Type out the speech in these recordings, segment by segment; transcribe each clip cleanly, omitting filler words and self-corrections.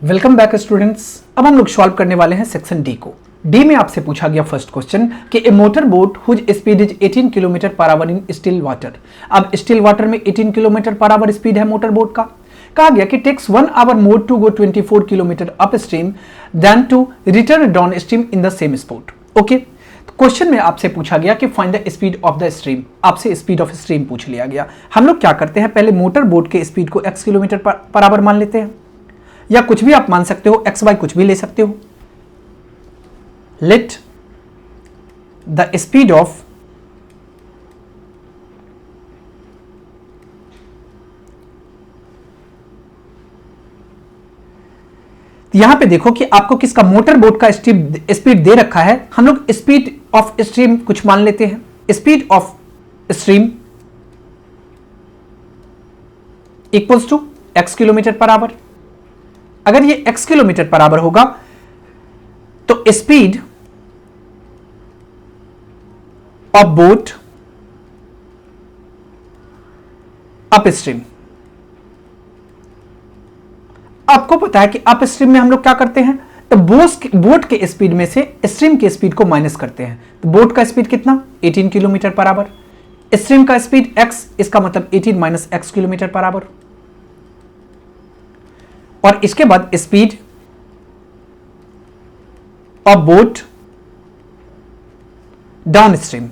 Welcome back students. अब हम लोग सॉल्व करने वाले हैं सेक्शन डी को। डी में आपसे पूछा गया फर्स्ट क्वेश्चन कि a motor boat whose speed is 18 kilometre per hour in still water. अब स्टिल वाटर में 18 किलोमीटर पर आवर स्पीड है मोटर बोट का। कहा गया कि takes 1 hour more to go 24 kilometre up stream than to return downstream in the same spot. Okay, question में आपसे पूछा गया कि find the speed of the stream. आपसे स्पीड ऑफ स्ट्रीम पूछ लिया गया। हम लोग क्या करते हैं, पहले मोटर बोट के स्पीड को x किलोमीटर पर आवर मान लेते हैं, या कुछ भी आप मान सकते हो, एक्स वाई कुछ भी ले सकते हो। लेट द स्पीड ऑफ यहां पे देखो कि आपको किसका मोटर बोट का स्पीड दे रखा है। हम लोग स्पीड ऑफ स्ट्रीम कुछ मान लेते हैं। Speed of stream equals to x kilometre per hour. अगर ये x किलोमीटर पर आवर होगा तो speed of boat up stream, आपको पता है कि अप स्ट्रीम में हम लोग क्या करते हैं, तो बोट के स्पीड में से स्ट्रीम के स्पीड को माइनस करते हैं। तो बोट का स्पीड कितना, 18 किलोमीटर पर आवर। स्ट्रीम का स्पीड x, इसका मतलब 18 minus x kilometre per hour. और इसके बाद speed of boat down stream,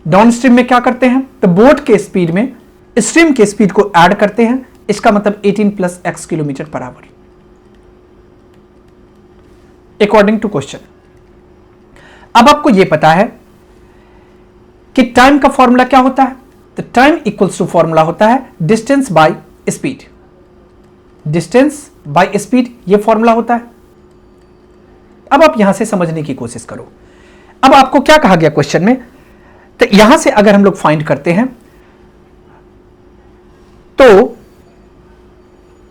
down stream में क्या करते हैं, तो बोट के स्पीड में स्ट्रीम के स्पीड को ऐड करते हैं, इसका मतलब 18 plus x kilometre per hour according to question. अब आपको यह पता है कि टाइम का फॉर्मूला क्या होता है, तो टाइम इक्वल्स टू फॉर्मूला होता है distance by speed. Distance by speed ये फॉर्मूला होता है। अब आप यहां से समझने की कोशिश करो। अब आपको क्या कहा गया क्वेश्चन में, तो यहां से अगर हम लोग फाइंड करते हैं तो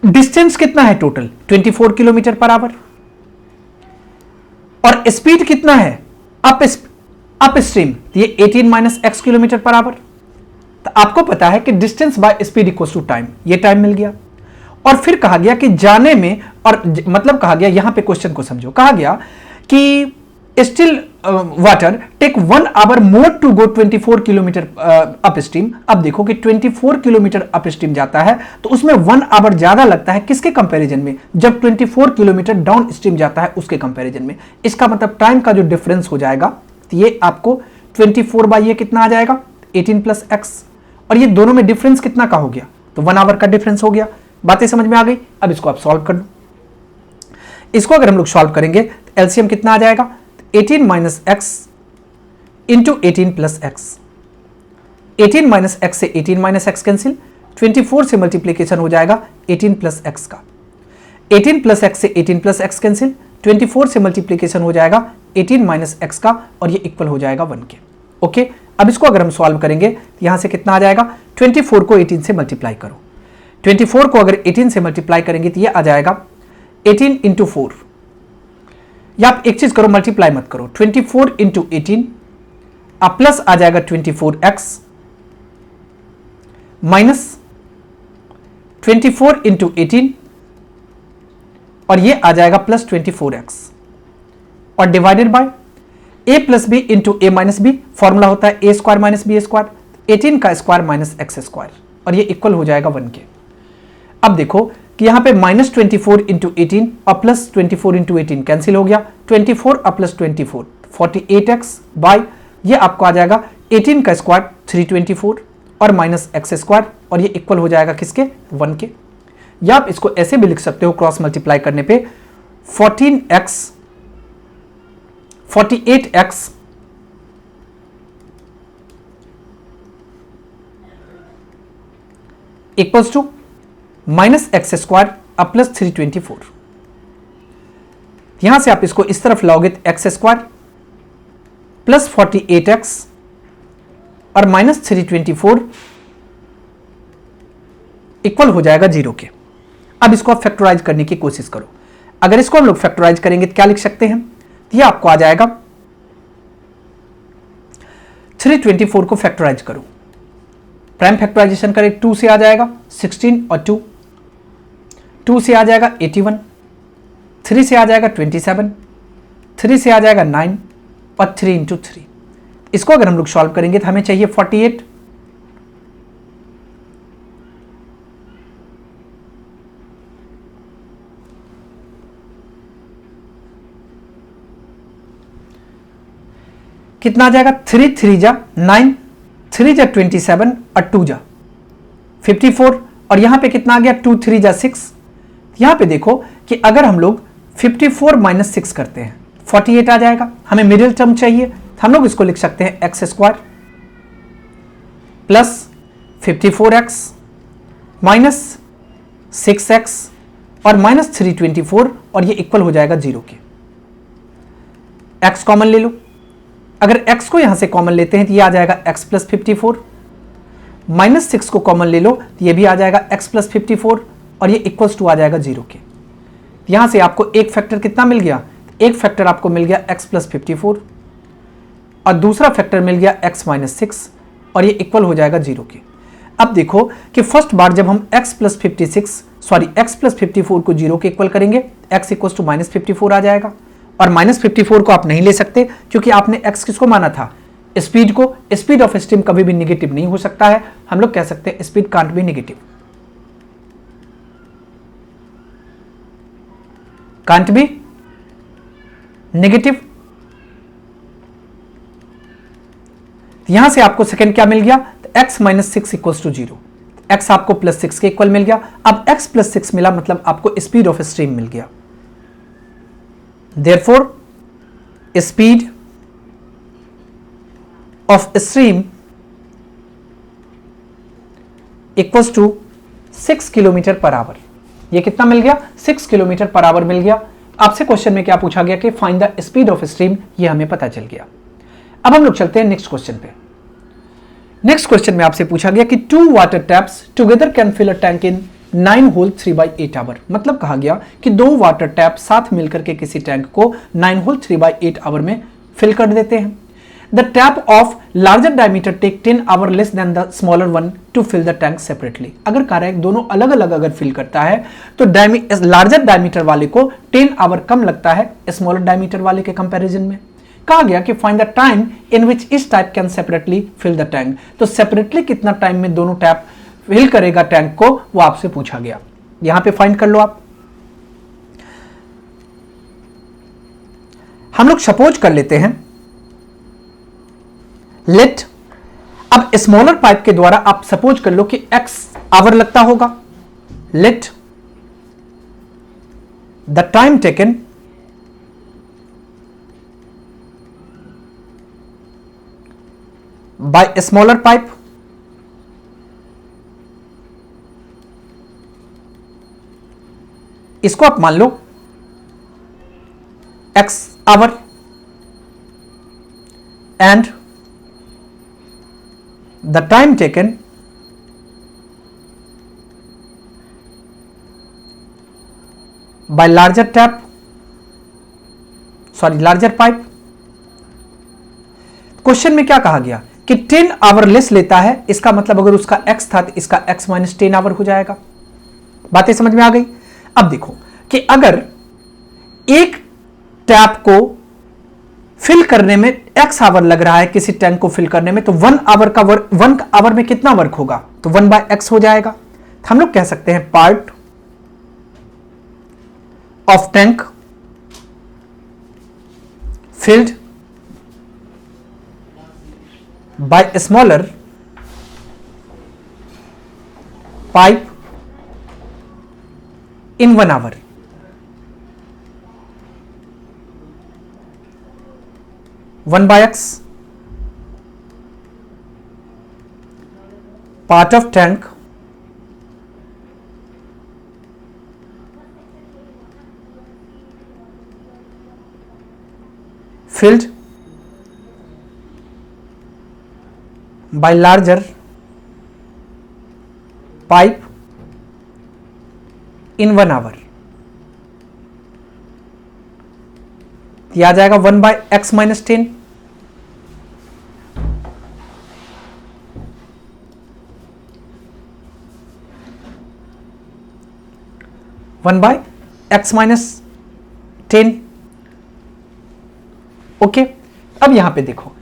डिस्टेंस कितना है टोटल, 24 किलोमीटर पर आवर, और स्पीड कितना है अप स्ट्रीम, ये 18 minus x kilometre per hour. तो आपको पता है कि distance by speed equals to time, ये टाइम मिल गया। और फिर कहा गया कि जाने में, और मतलब कहा गया, यहां पे क्वेश्चन को समझो, कहा गया कि still water take 1 hour more to go 24 kilometre up stream. अब देखो कि 24 किलोमीटर अप स्ट्रीम जाता है तो उसमें 1 आवर ज्यादा लगता है, किसके कंपैरिजन में, जब 24 किलोमीटर डाउन स्ट्रीम जाता है उसके कंपैरिजन में। इसका मतलब टाइम का जो डिफरेंस हो जाएगा, तो ये आपको 24 बाई ये कितना आ जाएगा, 18 प्लस x, और ये दोनों में डिफरेंस कितना का हो गया, तो 1 आवर का डिफरेंस हो गया। बातें समझ में आ गई। अब इसको आप सॉल्व कर लो। इसको अगर हम लोग सॉल्व करेंगे तो एलसीएम कितना आ जाएगा, 18 minus x into 18 plus x. 18 minus x से 18 माइनस एक्स कैंसिल, 24 से मल्टीप्लीकेशन हो जाएगा 18 प्लस एक्स का। 18 प्लस एक्स से 18 प्लस एक्स कैंसिल, 24 से मल्टीप्लीकेशन हो जाएगा 18 माइनस एक्स का, और ये इक्वल हो जाएगा 1 के। ओके, अब इसको अगर हम सॉल्व करेंगे तो यहां से कितना आ जाएगा, 24 को 18 से मल्टीप्लाई करो। 24 को अगर 18 से मल्टीप्लाई करेंगे तो ये आ जाएगा 18 इंटू 4, या आप एक चीज करो, मल्टीप्लाई मत करो, 24 इंटू 18, अब प्लस आ जाएगा 24x माइनस 24 इंटू 18, और ये आ जाएगा प्लस 24x, और divided by a plus B into A minus B, formula होता है a square minus B square, 18 का स्क्वायर माइनस एक्स स्क्वायर, और ये इक्वल हो जाएगा 1 के। अब देखो कि यहां पे माइनस 24 इंटू 18 और प्लस 24 इंटू 18 कैंसिल हो गया, 24 और प्लस 24 48x बाय ये आपको आ जाएगा 18 का स्क्वायर 324 और माइनस एक्स स्क्वायर, और ये इक्वल हो जाएगा किसके, 1 के। या आप इसको ऐसे भी लिख सकते हो क्रॉस मल्टीप्लाई करने पे, 48x equals to minus x square अब प्लस 324। यहां से आप इसको इस तरफ लाओगे तो एक्स स्क्वायर प्लस 48x और माइनस 324 इक्वल हो जाएगा 0 के। अब इसको आप फैक्टराइज करने की कोशिश करो। अगर इसको हम लोग फैक्टराइज करेंगे तो क्या लिख सकते हैं, तो ये आपको आ जाएगा 324 को फैक्टराइज करो प्राइम फैक्टराइजेशन करें 2 से आ जाएगा 16 और 2 से आ जाएगा 81, 3 से आ जाएगा 27, 3 से आ जाएगा 9 और 3 इंटू 3। इसको अगर हम लोग सॉल्व करेंगे तो हमें चाहिए 48, कितना आ जाएगा 3 3 जा 9, 3 जा 27 और 2 जा 54 और यहां पे कितना आ गया 2 3 जा 6। यहां पे देखो कि अगर हम लोग 54 माइनस 6 करते हैं 48 आ जाएगा। हमें मिडिल टर्म चाहिए तो हम लोग इसको लिख सकते हैं x square plus 54x minus 6x और माइनस 324 और ये इक्वल हो जाएगा 0 के। x कॉमन ले लो, अगर x को यहां से कॉमन लेते हैं तो ये आ जाएगा x प्लस 54, माइनस 6 को कॉमन ले लो तो ये भी आ जाएगा x प्लस 54 और ये इक्वल्स टू आ जाएगा 0 के। यहां से आपको एक फैक्टर कितना मिल गया, एक फैक्टर आपको मिल गया x प्लस 54 और दूसरा फैक्टर मिल गया x माइनस 6 और ये इक्वल हो जाएगा 0 के। अब देखो कि फर्स्ट बार जब हम x प्लस 54 को 0 के इक्वल करेंगे x इक्वल्स टू माइनस 54 आ जाएगा और माइनस 54 को आप नहीं ले सकते क्योंकि आपने x किसको माना था, स्पीड को। स्पीड ऑफ स्टीम कभी भी नेगेटिव नहीं हो सकता है, हम लोग कह सकते हैं speed can't be negative, can't be negative. यहां से आपको सेकंड क्या मिल गया, तो x minus 6 equals to 0, x आपको प्लस 6 के इक्वल मिल गया। अब x प्लस 6 मिला मतलब आपको स्पीड ऑफ स्ट्रीम मिल गया। Therefore, speed of stream equals to 6 kilometre per our. ये कितना मिल गया, 6 किलोमीटर पर आवर मिल गया। आपसे क्वेश्चन में क्या पूछा गया कि find the speed of stream, ये हमें पता चल गया। अब हम लोग चलते हैं नेक्स्ट क्वेश्चन पे। नेक्स्ट क्वेश्चन में आपसे पूछा गया कि 2 water taps together can fill a tank in 9 whole 3/8 hour. मतलब कहा गया कि 2 वाटर टैप साथ मिलकर के किसी टैंक को 9 होल 3/8 आवर में फिल कर देते हैं। The tap of larger diameter take 10 hour less than the smaller one to fill the tank separately. अगर कह रहा है दोनों अलग अलग अगर फिल करता है तो लार्जर डायमीटर वाले को 10 आवर कम लगता है स्मॉलर डायमीटर वाले के कंपैरिजन में। कहा गया कि find the time in which each type can separately fill the tank. तो सेपरेटली कितना टाइम में दोनों टैप फिल करेगा टैंक को, वो आपसे पूछा गया। यहां पे फाइंड कर लो आप। हम लोग सपोज कर लेते हैं लेट, अब स्मॉलर पाइप के द्वारा आप सपोज कर लो कि x आवर लगता होगा। Let the time taken by smaller pipe इसको आप मान लो x our and the time taken by larger tap, sorry larger pipe. Question में क्या कहा गया कि 10 आवर लेस लेता है, इसका मतलब अगर उसका x था तो इसका x माइनस 10 आवर हो जाएगा। बातें समझ में आ गई। अब देखो कि अगर एक टैप को फिल करने में x आवर लग रहा है किसी टैंक को फिल करने में, तो 1 आवर में कितना वर्क होगा, तो 1/x हो जाएगा। तो हम लोग कह सकते हैं part of tank filled by smaller pipe in 1 hour। One by x part of tank filled by larger pipe in 1 hour। यह आ जाएगा 1/x माइनस 10। 1/x-10। ओके, अब यहां पे देखो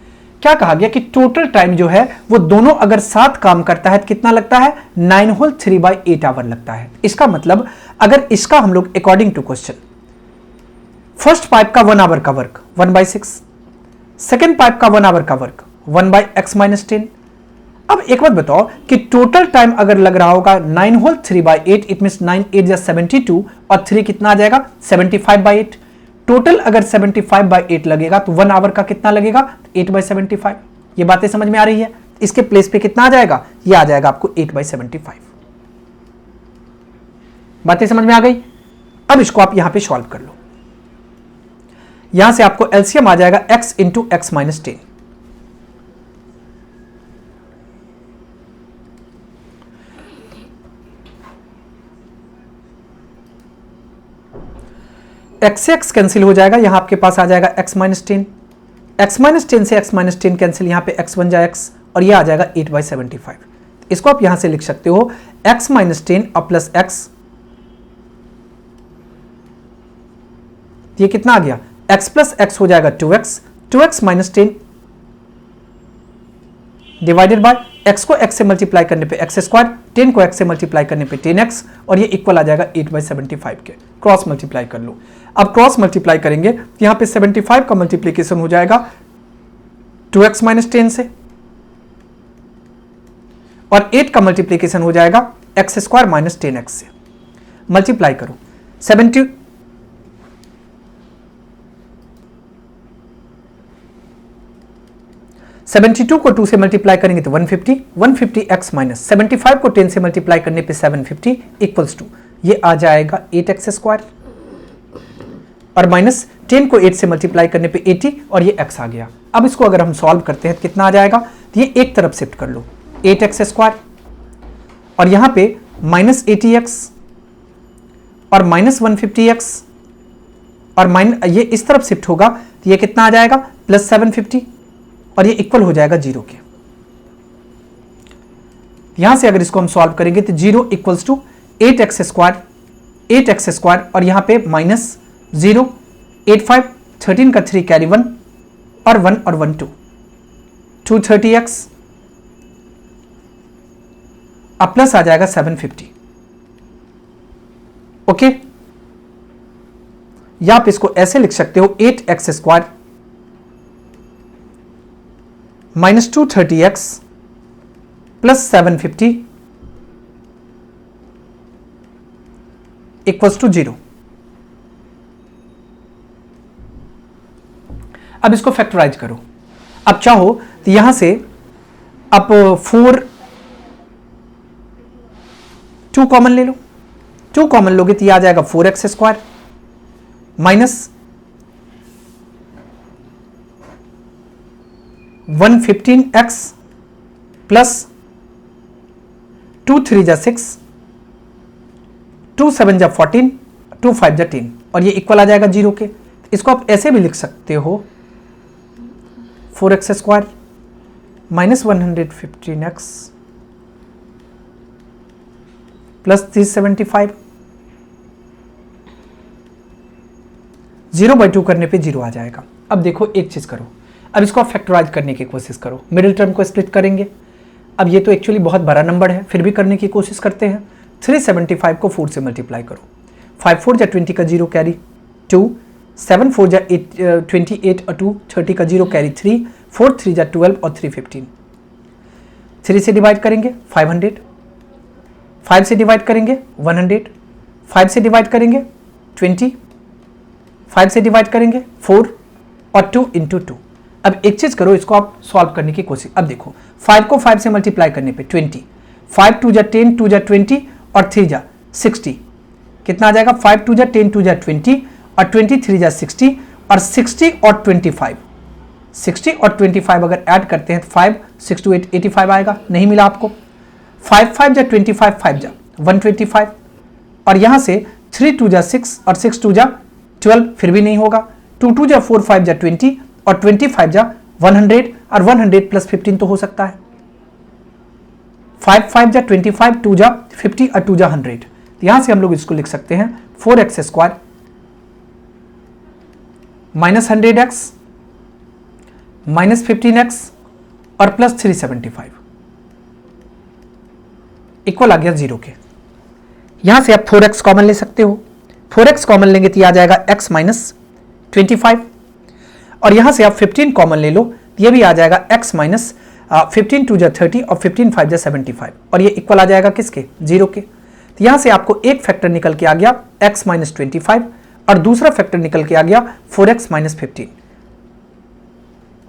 क्या कहा गया कि टोटल टाइम जो है वो दोनों अगर साथ काम करता है तो कितना लगता है, 9 होल 3/8 आवर लगता है। इसका मतलब अगर इसका हम लोग according to question first pipe का 1 आवर का वर्क 1/6, सेकेंड पाइप का 1 आवर का वर्क 1/x-10। अब एक बात बताओ कि टोटल टाइम अगर लग रहा होगा 9 होल 3/8, इट मीन 9 8 या 72 और 3 कितना आ जाएगा 75/8। टोटल अगर 75/8 लगेगा तो 1 आवर का कितना लगेगा 8/75। ये बातें समझ में आ रही है? इसके प्लेस पे कितना आ जाएगा, ये आ जाएगा आपको 8/75। बातें समझ में आ गई? अब इसको आप यहां पे सॉल्व कर लो। यहां से आपको एलसीएम आ जाएगा x इंटू x-10। x से x कैंसिल हो जाएगा, यहां आपके पास आ जाएगा x-10, x-10 से x-10 कैंसिल, यहां पे x बन जाए x और ये आ जाएगा 8/75। इसको आप यहां से लिख सकते हो x-10 और प्लस x, ये कितना आ गया x प्लस x हो जाएगा 2x, 2x-10 divided by x को x से मल्टीप्लाई करने पे x स्क्वायर, 10 को x से मल्टीप्लाई करने पे 10x और ये इक्वल आ जाएगा 8/75 के। क्रॉस मल्टीप्लाई कर लो। अब क्रॉस मल्टीप्लाई करेंगे तो यहां पे 75 का मल्टीप्लीकेशन हो जाएगा 2x-10 से और 8 का मल्टीप्लीकेशन हो जाएगा x स्क्वायर माइनस 10x से। मल्टीप्लाई करो 72 को 2 से मल्टीप्लाई करेंगे तो 150, 150x माइनस 75 को 10 से मल्टीप्लाई करने पे 750 इक्वल्स टू ये आ जाएगा 8x स्क्वायर और माइनस 10 को 8 से मल्टीप्लाई करने पे 80 और ये x आ गया। अब इसको अगर हम सॉल्व करते हैं तो कितना आ जाएगा, तो ये एक तरफ शिफ्ट कर लो 8x स्क्वायर और यहां पे माइनस 80x और माइनस 150x और ये इस तरफ शिफ्ट होगा तो ये कितना आ जाएगा प्लस 750 और ये इक्वल हो जाएगा 0 के। यहां से अगर इसको हम सॉल्व करेंगे तो 0 इक्वल्स टू 8x स्क्वायर और यहां पे माइनस 0, 8 5 13 का 3 कैरी 1 और 1 और 1 2, 230x अब प्लस आ जाएगा 750। ओके, या आप इसको ऐसे लिख सकते हो 8x square minus 230x plus 750 equals to 0। अब इसको फैक्टराइज करो। अब चाहो तो यहां से आप 2 कॉमन ले लो, 2 कॉमन लोगे तो यह आ जाएगा 4x square minus 115x plus 2 3 जा 6, 2 7 जा 14, 2 5 जा 10 और ये इक्वल आ जाएगा 0 के। इसको आप ऐसे भी लिख सकते हो 4x square minus 115x plus 375, 0/2 करने पे 0 आ जाएगा। अब देखो एक चीज करो, अब इसको आप फैक्टराइज करने की कोशिश करो, मिडिल टर्म को स्प्लिट करेंगे। अब ये तो एक्चुअली बहुत बड़ा नंबर है, फिर भी करने की कोशिश करते हैं। 375 को 4 से मल्टीप्लाई करो, 5 4 जा 20 का 0 कैरी 2, 7 4 जा 28 और 2 30 का 0 कैरी 3, 4 3 जा 12 और 3 15। 3 से डिवाइड करेंगे 500, 5 से डिवाइड करेंगे 100, 5 से डिवाइड करेंगे 20, 5 से डिवाइड करेंगे 4 और 2 इंटू 2। अब एक चीज करो, इसको आप सॉल्व करने की कोशिश। अब देखो 5 को 5 से मल्टीप्लाई करने पे 20, 5 2 जा 10, 2 जा 20 और 3 जा 60 कितना आ जाएगा 5 2 जा 10, 2 जा 20 और 23 जा 60 और 60 और 25, 60 और 25 अगर ऐड करते हैं तो 5 6 2 8 85 आएगा। नहीं मिला आपको, 5 5 जा 25, 5 जा 125 और यहां से 3 2 जा 6 और 6 2 जा 12 फिर भी नहीं होगा, 2 2 जा 4 5 जा 20 और 25 जा 100 और 100 प्लस 15 तो हो सकता है। 5 5 जा 25, 2 जा 50 और 2 जा 100, तो यहां से हम लोग इसको लिख सकते हैं 4x square minus 100x minus 15x और प्लस 375 इक्वल आ गया 0 के। यहां से आप 4x कॉमन ले सकते हो, 4x कॉमन लेंगे तो आ जाएगा x माइनस 25 और यहां से आप 15 कॉमन ले लो, ये भी आ जाएगा x माइनस 15 टू जा 30 और 15 5 जा 75 और ये इक्वल आ जाएगा किसके 0 के। तो यहां से आपको एक फैक्टर निकल के आ गया x माइनस 25 और दूसरा फैक्टर निकल के आ गया 4x माइनस 15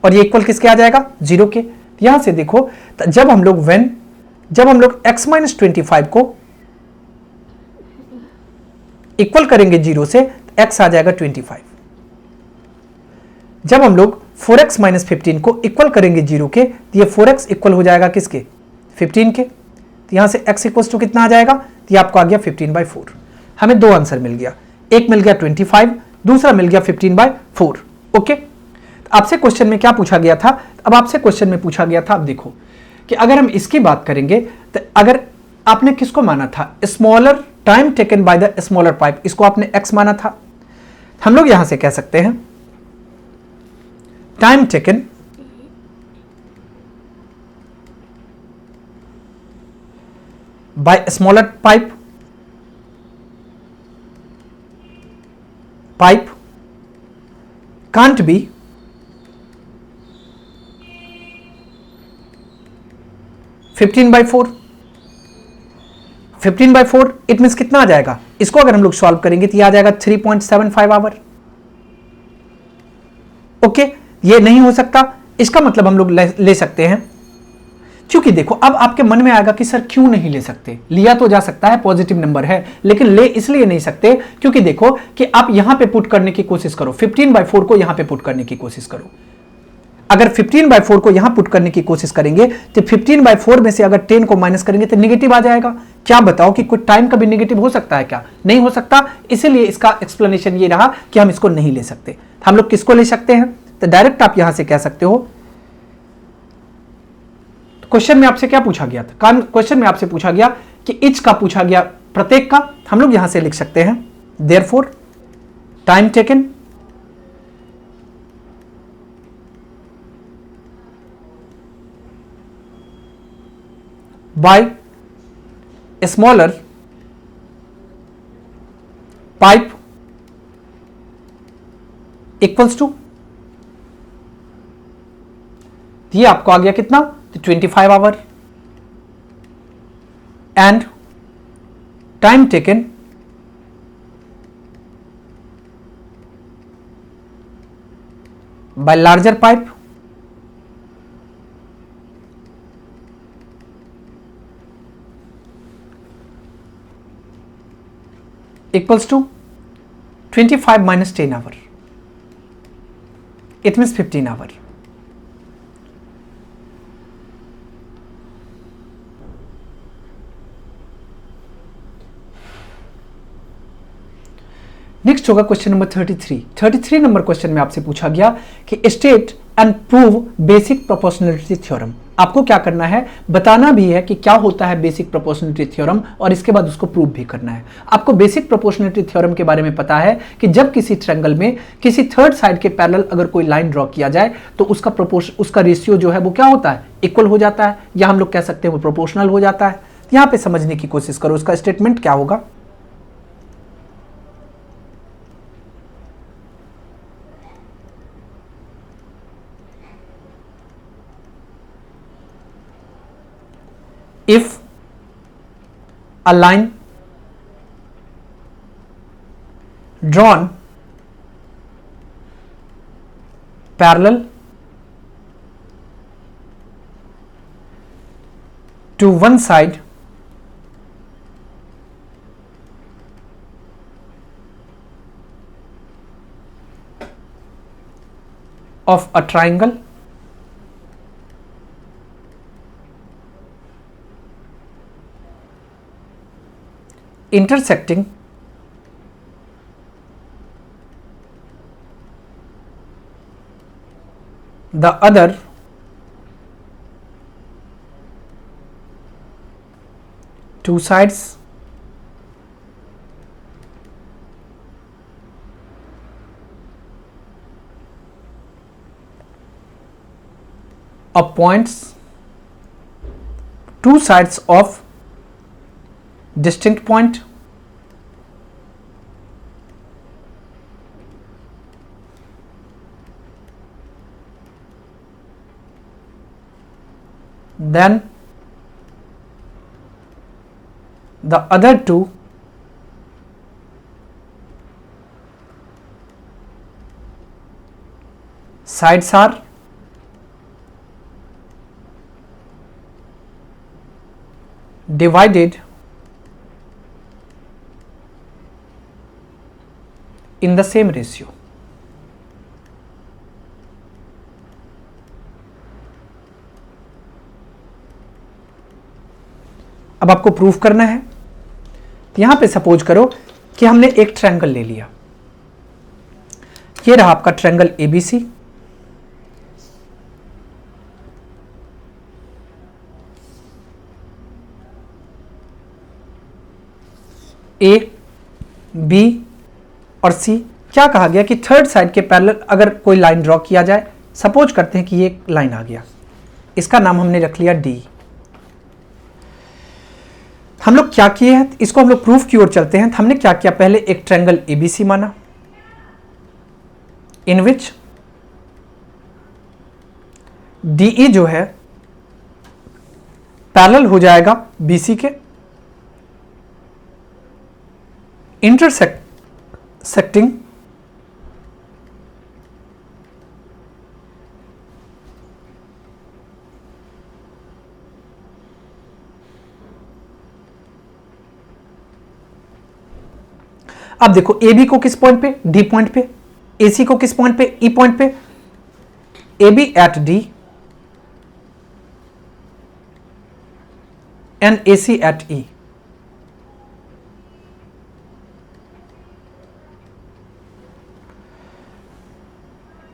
और ये इक्वल किसके आ जाएगा 0 के। तो यहां से देखो जब हम लोग x माइनस 25 को इक्वल करेंगे 0 से तो x आ जाएगा 25। जब हम लोग 4x माइनस 15 को इक्वल करेंगे 0 के तो ये 4x इक्वल हो जाएगा किसके 15 के। तो यहां से x इक्वल टू कितना आ जाएगा, तो ये आपको आ गया 15/4। हमें दो आंसर मिल गया, एक मिल गया 25, दूसरा मिल गया 15/4। ओके, तो आपसे क्वेश्चन में क्या पूछा गया था, अब आपसे क्वेश्चन में पूछा गया था, अब देखो कि अगर हम इसकी बात करेंगे तो अगर आपने किसको माना था smaller time taken by the smaller pipe, इसको आपने x माना था, हम लोग यहां से कह सकते हैं time taken by smaller pipe can't be (15/4) 15/4 it means कितना आ जाएगा, इसको अगर हम लोग सॉल्व करेंगे तो ये आ जाएगा 3.75 आवर। ओके, ये नहीं हो सकता, इसका मतलब हम लोग ले सकते हैं, क्योंकि देखो अब आपके मन में आएगा कि सर क्यों नहीं ले सकते, लिया तो जा सकता है, पॉजिटिव नंबर है, लेकिन ले इसलिए नहीं सकते क्योंकि देखो कि आप यहां पे पुट करने की कोशिश करो, 15/4 को यहां पे पुट करने की कोशिश करो। अगर 15/4 को यहां पुट करने की कोशिश करेंगे तो 15/4 में से अगर 10 को माइनस करेंगे तो नेगेटिव आ जाएगा। क्या बताओ कि कुछ टाइम का भी नेगेटिव हो सकता है क्या, नहीं हो सकता, इसीलिए इसका एक्सप्लेनेशन ये रहा कि हम इसको नहीं ले सकते। हम लोग किसको ले सकते हैं, तो डायरेक्ट आप यहां से कह सकते हो, क्वेश्चन में आपसे क्या पूछा गया था, क्वेश्चन में आपसे पूछा गया कि इच का पूछा गया, प्रत्येक का, हम लोग यहां से लिख सकते हैं therefore time taken by smaller pipe equals to, ये आपको आ गया कितना, 25 hour and time taken by larger pipe equals to 25 minus 10 hour, it means 15 hour। Next होगा क्वेश्चन नंबर 33 नंबर क्वेश्चन में आपसे पूछा गया कि state and prove basic proportionality theorem. आपको क्या करना है, बताना भी है कि क्या होता है बेसिक प्रोपोर्शनलिटी थ्योरम और इसके बाद उसको प्रूव भी करना है। आपको बेसिक प्रोपोर्शनलिटी थ्योरम के बारे में पता है कि जब किसी ट्रायंगल में किसी थर्ड साइड के पैरेलल अगर कोई लाइन ड्रॉ किया जाए तो उसका रेशियो जो है वो क्या होता है, इक्वल हो जाता है, या हम लोग कह सकते हैं वो प्रोपोर्शनल हो जाता है। यहां पे समझने की कोशिश करो, उसका स्टेटमेंट क्या होगा। If a line drawn parallel to one side of a triangle intersecting the other two sides of points, two sides of distinct point, then the other two sides are divided in the same ratio. अब आपको proof करना है। यहां पे suppose करो कि हमने एक ट्रायंगल ले लिया, ये रहा आपका ट्रायंगल एबीसी, ए, बी और सी। क्या कहा गया कि थर्ड साइड के पैरेलल अगर कोई लाइन ड्रॉ किया जाए, सपोज करते हैं कि ये लाइन आ गया, इसका नाम हमने रख लिया डी। हम लोग क्या किए हैं, इसको हम लोग प्रूफ की ओर चलते हैं। हमने क्या किया, पहले एक ट्रायंगल एबीसी माना, इन विच डीई जो है पैरेलल हो जाएगा बीसी के, इंटरसेक्टिंग अब देखो ए बी को किस पॉइंट पे, डी पॉइंट पे, ए सी को किस पॉइंट पे, ई पॉइंट पे, A B at D and A C at E.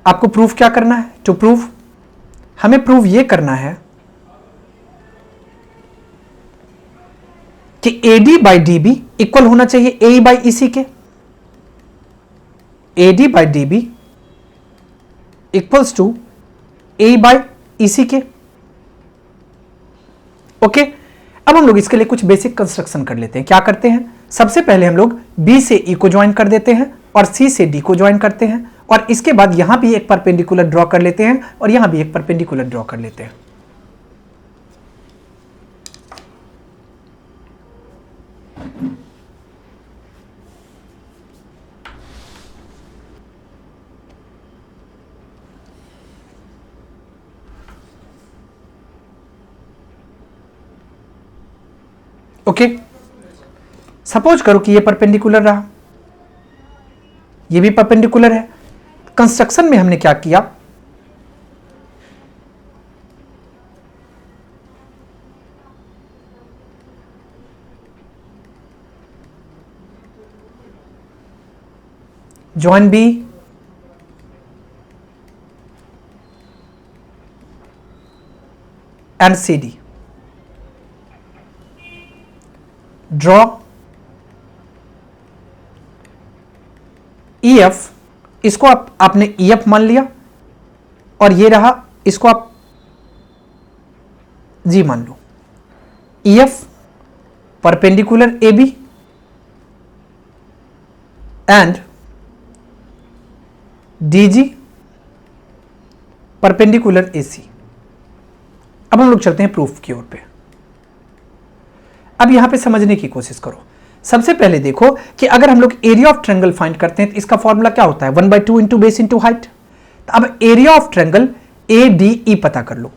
आपको प्रूफ क्या करना है, टू प्रूव हमें प्रूव ये करना है कि AD by D B equal होना चाहिए ए बाई ई सी के। AD by D B equals to A by E C के। ओके, अब हम लोग इसके लिए कुछ बेसिक कंस्ट्रक्शन कर लेते हैं। क्या करते हैं, सबसे पहले हम लोग बी से ई को ज्वाइन कर देते हैं और सी से डी को ज्वाइन करते हैं, और इसके बाद यहां भी एक परपेंडिकुलर ड्रॉ कर लेते हैं और यहां भी एक परपेंडिकुलर ड्रॉ कर लेते हैं। ओके, सपोज करो कि ये परपेंडिकुलर रहा, ये भी परपेंडिकुलर है। कंस्ट्रक्शन में हमने क्या किया, join B and C D, draw E F, इसको आपने ई एफ मान लिया, और ये रहा, इसको आप जी मान लो। E F perpendicular A B and D G perpendicular A C. अब हम लोग चलते हैं प्रूफ की ओर पे। अब यहां पे समझने की कोशिश करो। सबसे पहले देखो कि अगर हम लोग एरिया ऑफ ट्रायंगल फाइंड करते हैं तो इसका फॉर्मूला क्या होता है, 1/2 इंटू बेस इंटू हाइट। तो अब area of triangle A D E पता कर लो।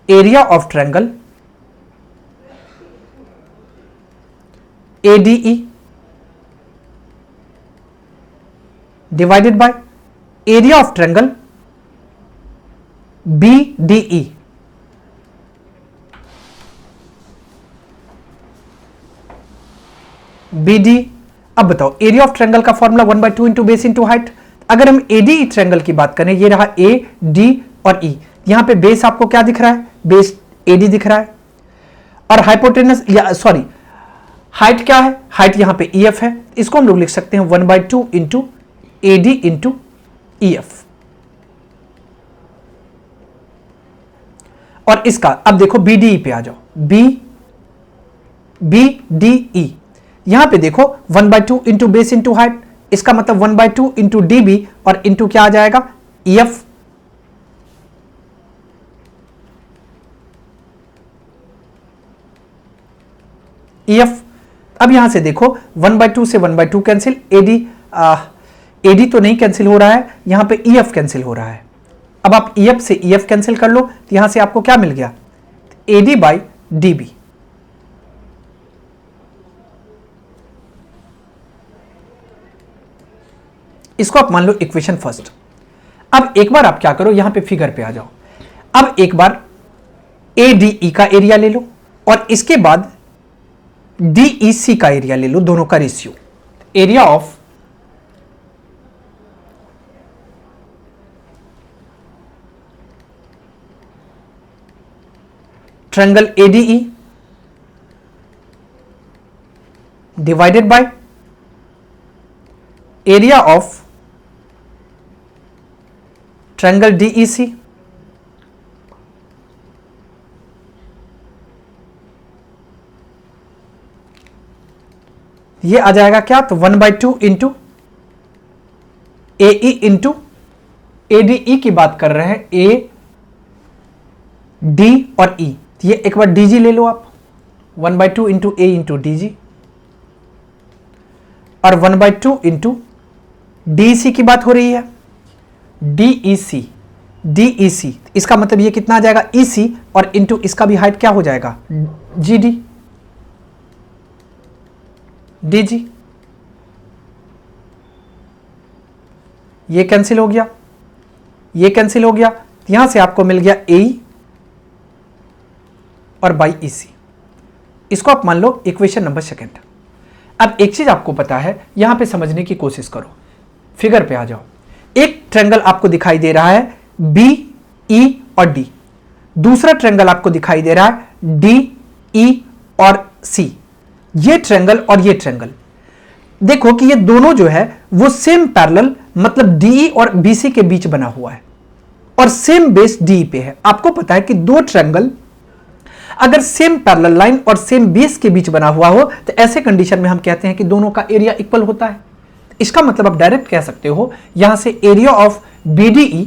Area of triangle A D E divided by area of triangle B D E. B D, अब बताओ एरिया ऑफ ट्रायंगल का formula 1/2 into base into height. अगर हम ए डी ट्रायंगल की बात करें, ये रहा ए डी और ई, यहां पे बेस आपको क्या दिख रहा है, बेस ए डी दिख रहा है, और हाइपोटेनस या सॉरी हाइट क्या है, हाइट यहां पे ई एफ है। इसको हम लोग लिख सकते हैं 1/2 into A D into E F. और इसका अब देखो BDE पे आ जाओ, BDE यहां पे देखो 1/2 इंटू बेस इंटू हाइट, इसका मतलब 1/2 इंटू DB और इंटू क्या आ जाएगा EF। अब यहां से देखो 1/2 से 1/2 कैंसिल, AD तो नहीं कैंसिल हो रहा है, यहां पे EF कैंसिल हो रहा है। अब आप EF से EF कैंसिल कर लो तो यहां से आपको क्या मिल गया, AD/DB। इसको आप मान लो इक्वेशन फर्स्ट। अब एक बार आप क्या करो, यहां पे फिगर पे आ जाओ। अब एक बार ADE का एरिया ले लो और इसके बाद DEC का एरिया ले लो, दोनों का ratio. Area of triangle ADE divided by area of triangle DEC। ये आ जाएगा क्या, तो 1/2 इंटू AE इंटू ADE की बात कर रहे हैं, AD और E, ये एक बार DG ले लो आप, 1/2 इंटू A इंटू DG और 1/2 इंटू DEC की बात हो रही है, DEC इसका मतलब ये कितना आ जाएगा EC और इंटू इसका भी हाइट क्या हो जाएगा GD DG। ये कैंसिल हो गया, ये कैंसिल हो गया, यहां से आपको मिल गया AE और बाई EC। इसको आप मान लो इक्वेशन नंबर सेकंड। अब एक चीज आपको पता है, यहां पे समझने की कोशिश करो, फिगर पे आ जाओ। एक ट्रायंगल आपको दिखाई दे रहा है BE और D, दूसरा ट्रायंगल आपको दिखाई दे रहा है DE और C। ये ट्रायंगल और ये ट्रायंगल देखो कि ये दोनों जो है वो सेम पैरेलल, मतलब DE और BC के बीच बना हुआ है और सेम बेस DE पे है। आपको पता है कि दो ट्रायंगल अगर सेम पैरेलल लाइन और सेम बेस के बीच बना हुआ हो तो ऐसे कंडीशन में हम कहते हैं कि दोनों का एरिया इक्वल होता है। इसका मतलब आप डायरेक्ट कह सकते हो यहां से एरिया ऑफ BDE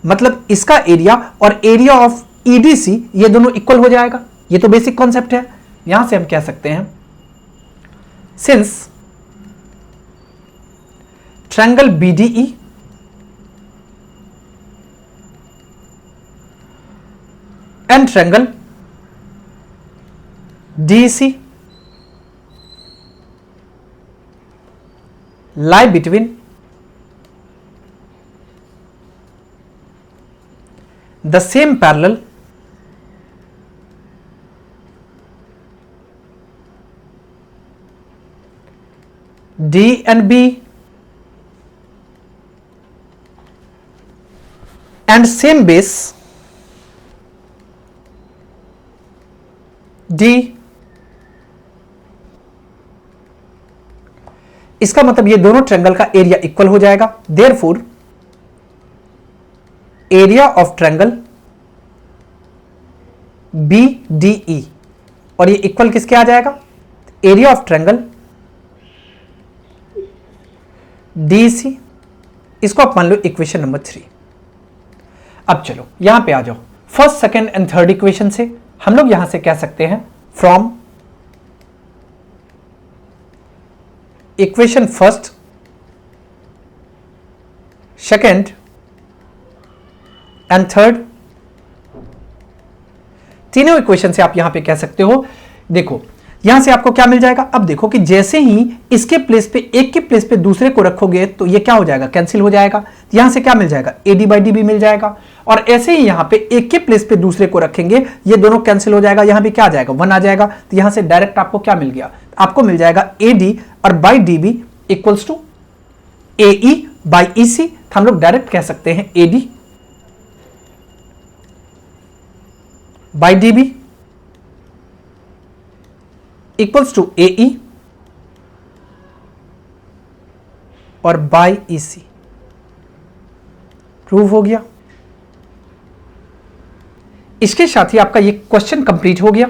मतलब इसका एरिया और एरिया ऑफ EDC ये दोनों इक्वल हो जाएगा। ये तो बेसिक कॉन्सेप्ट है। यहां से हम कह सकते हैं since triangle BDE and triangle DEC lie between the same parallel D and B and same base D। इसका मतलब ये दोनों ट्रायंगल का एरिया इक्वल हो जाएगा। Therefore area of triangle BDE और ये इक्वल किसके आ जाएगा, एरिया ऑफ ट्रायंगल DEC। इसको आप मान लो इक्वेशन नंबर 3। अब चलो यहां पे आ जाओ। First second and third equation से हम लोग यहां से कह सकते हैं from equation first second and third, तीनों इक्वेशन से आप यहां पे कह सकते हो। देखो यहां से आपको क्या मिल जाएगा, अब देखो कि जैसे ही इसके प्लेस पे एक के प्लेस पे दूसरे को रखोगे तो ये क्या हो जाएगा, कैंसिल हो जाएगा। यहां से क्या मिल जाएगा, AD/DB मिल जाएगा। और ऐसे ही यहां पे एक के प्लेस पे दूसरे को रखेंगे, ये दोनों कैंसिल हो जाएगा, यहां पे क्या आ जाएगा, 1 आ जाएगा। तो यहां से डायरेक्ट आपको क्या मिल गया, आपको मिल जाएगा AD और by DB equals to AE by EC। हम लोग डायरेक्ट कह सकते हैं AD by DB equals to AE और बाई EC। प्रूव हो गया। इसके साथ ही आपका ये क्वेश्चन कंप्लीट हो गया।